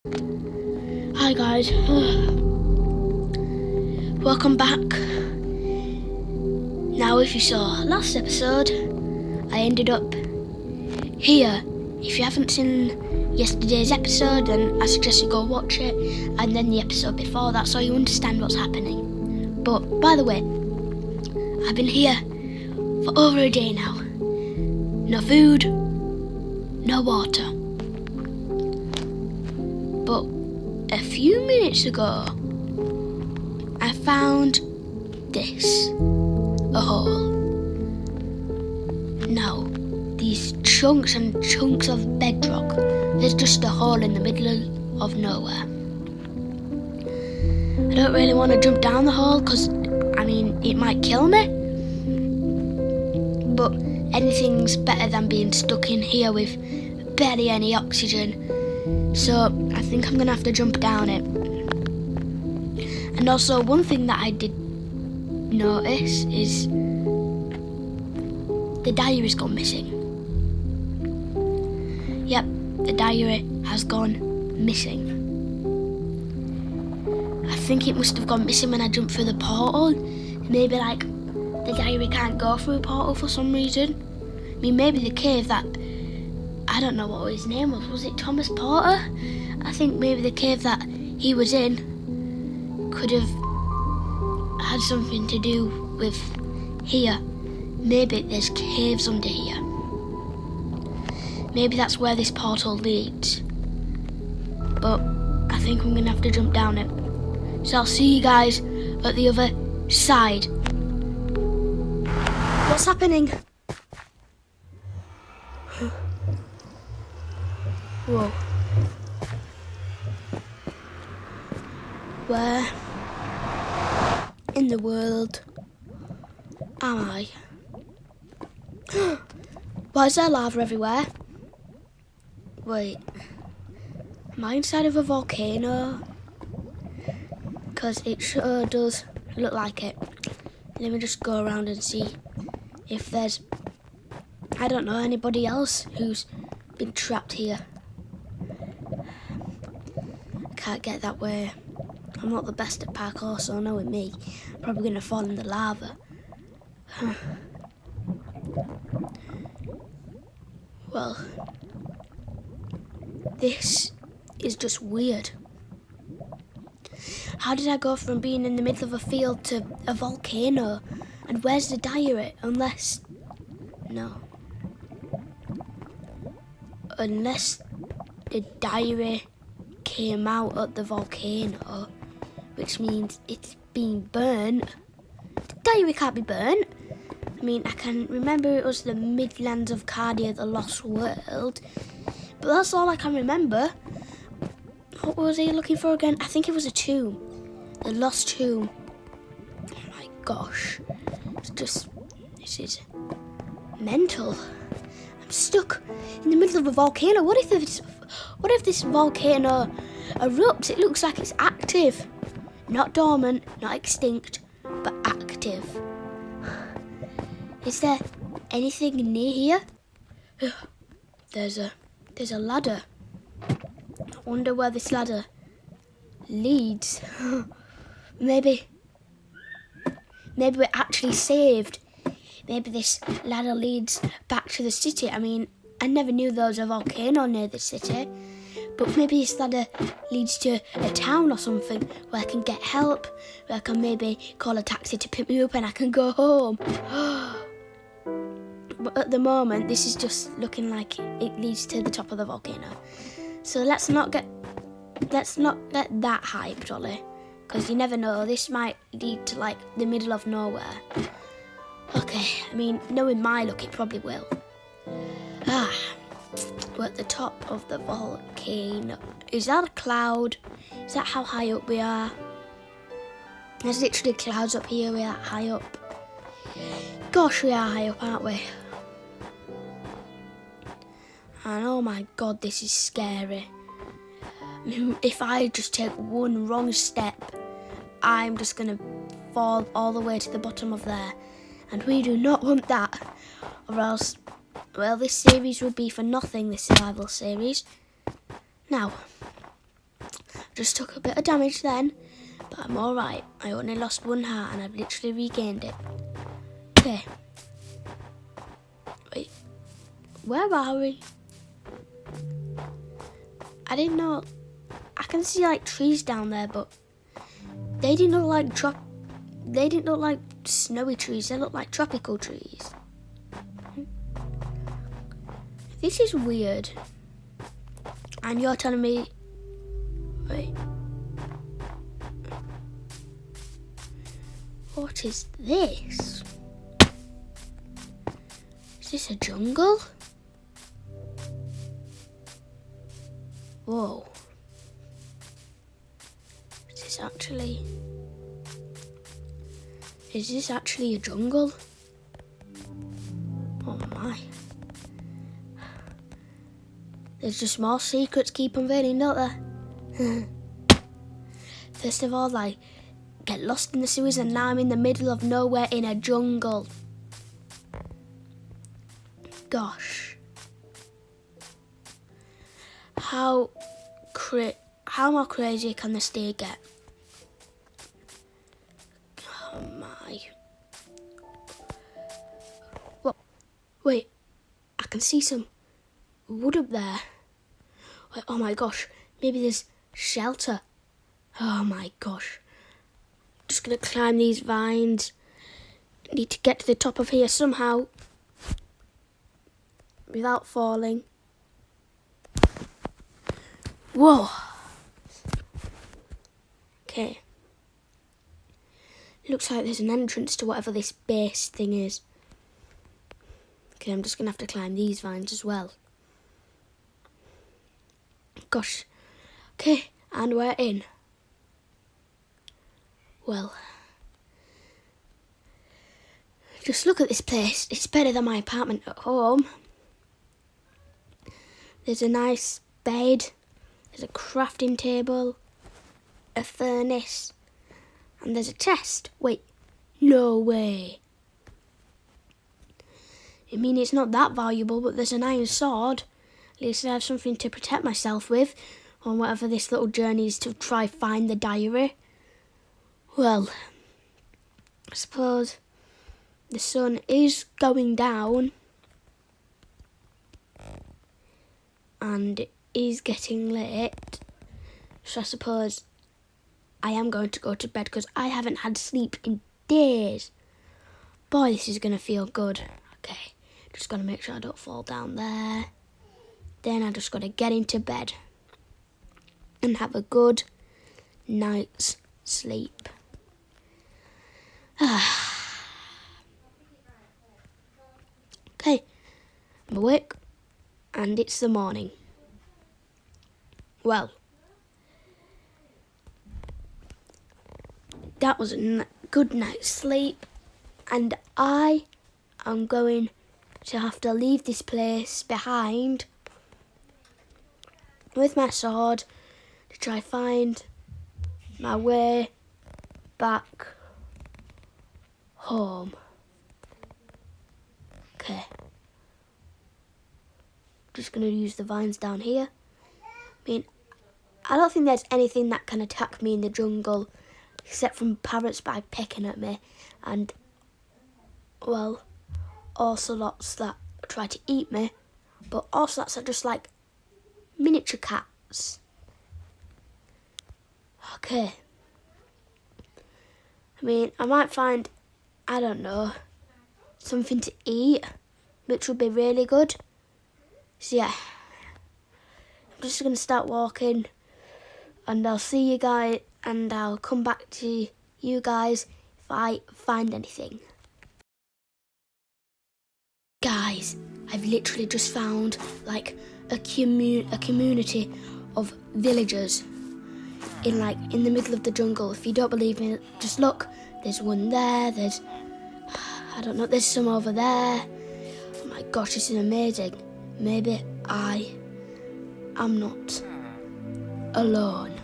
Hi guys, welcome back. Now if you saw last episode, I ended up here. If you haven't seen yesterday's episode, then I suggest you go watch it, and then the episode before that, so you understand what's happening. But by the way, I've been here for over a day now. No food, no water. But a few minutes ago, I found this, a hole. Now, these chunks and chunks of bedrock, there's just a hole in the middle of nowhere. I don't really want to jump down the hole because, it might kill me. But anything's better than being stuck in here with barely any oxygen. So I think I'm going to have to jump down it. And also one thing that I did notice is the diary's gone missing. Yep, the diary has gone missing. I think it must have gone missing when I jumped through the portal. Maybe the diary can't go through a portal for some reason. Maybe the cave that, I don't know what his name was it Thomas Porter? I think maybe the cave that he was in could have had something to do with here. Maybe there's caves under here. Maybe that's where this portal leads. But I think I'm gonna have to jump down it. So I'll see you guys at the other side. What's happening? Whoa. Where in the world am I? Why is there lava everywhere? Wait, am I inside of a volcano? Because it sure does look like it. Let me just go around and see if there's, I don't know, anybody else who's been trapped here. Can't get that way. I'm not the best at parkour, so knowing me, I'm probably going to fall in the lava. Well, this is just weird. How did I go from being in the middle of a field to a volcano? And where's the diary? Unless the diary came out at the volcano, which means it's been burnt. The diary can't be burnt. I can remember it was the Midlands of Cardia, the Lost World, but that's all I can remember. What was he looking for again? I think it was a tomb, the Lost Tomb. Oh my gosh, this is mental. I'm stuck in the middle of a volcano. What if this volcano erupts? It looks like it's active. Not dormant, not extinct, but active. Is there anything near here? There's a ladder. I wonder where this ladder leads. Maybe we're actually saved. Maybe this ladder leads back to the city. I never knew there was a volcano near the city. But maybe this ladder leads to a town or something where I can get help, where I can maybe call a taxi to pick me up and I can go home. But at the moment, this is just looking like it leads to the top of the volcano. So let's not get that hyped, Ollie, because you never know. This might lead to the middle of nowhere. Okay, knowing my luck, it probably will. We're at the top of the volcano. Is that a cloud? Is that how high up we are? There's literally clouds up here. We're that high up. Gosh, we are high up, aren't we? And oh my god, this is scary. If I just take one wrong step, I'm just going to fall all the way to the bottom of there. And we do not want that. Or else, well, this series would be for nothing, this survival series. Now, Just took a bit of damage then, but I'm alright. I only lost one heart and I've literally regained it. Okay. Wait. Where are we? I didn't know. I can see like trees down there, but they didn't look like snowy trees. They look like tropical trees. This is weird. And you're telling me... Wait. What is this? Is this a jungle? Whoa. Is this actually a jungle? Oh my. There's just more secrets keep unveiling, don't there? First of all, I get lost in the sewers and now I'm in the middle of nowhere in a jungle. Gosh. How more crazy can this day get? Oh my. What? Wait, I can see some wood up there. Wait, oh my gosh, maybe there's shelter. Oh my gosh. Just gonna climb these vines. Need to get to the top of here somehow without falling. Whoa. Okay. Looks like there's an entrance to whatever this base thing is. Okay, I'm just gonna have to climb these vines as well. Gosh. Okay, and we're in. Well, just look at this place. It's better than my apartment at home. There's a nice bed. There's a crafting table. A furnace. And there's a chest. Wait, no way. I mean, it's not that valuable, but there's an iron sword. At least I have something to protect myself with on whatever this little journey is to try find the diary. Well, I suppose the sun is going down and it is getting late, so I suppose I am going to go to bed because I haven't had sleep in days. Boy, this is going to feel good. Okay, just got to make sure I don't fall down there. Then I just got to get into bed and have a good night's sleep. Okay, I'm awake and it's the morning. Well, that was a good night's sleep and I am going to have to leave this place behind with my sword to try find my way back home. Okay. Just going to use the vines down here. I mean, I don't think there's anything that can attack me in the jungle except from parrots by pecking at me and, well, ocelots that try to eat me, but ocelots are just like miniature cats. Okay. I mean, I might find, I don't know, something to eat, which would be really good. So yeah, I'm just going to start walking and I'll see you guys and I'll come back to you guys if I find anything. Guys, I've literally just found like a community of villagers in the middle of the jungle. If you don't believe me, just look. There's one there, there's, I don't know, there's some over there. Oh my gosh, this is amazing. Maybe I am not alone.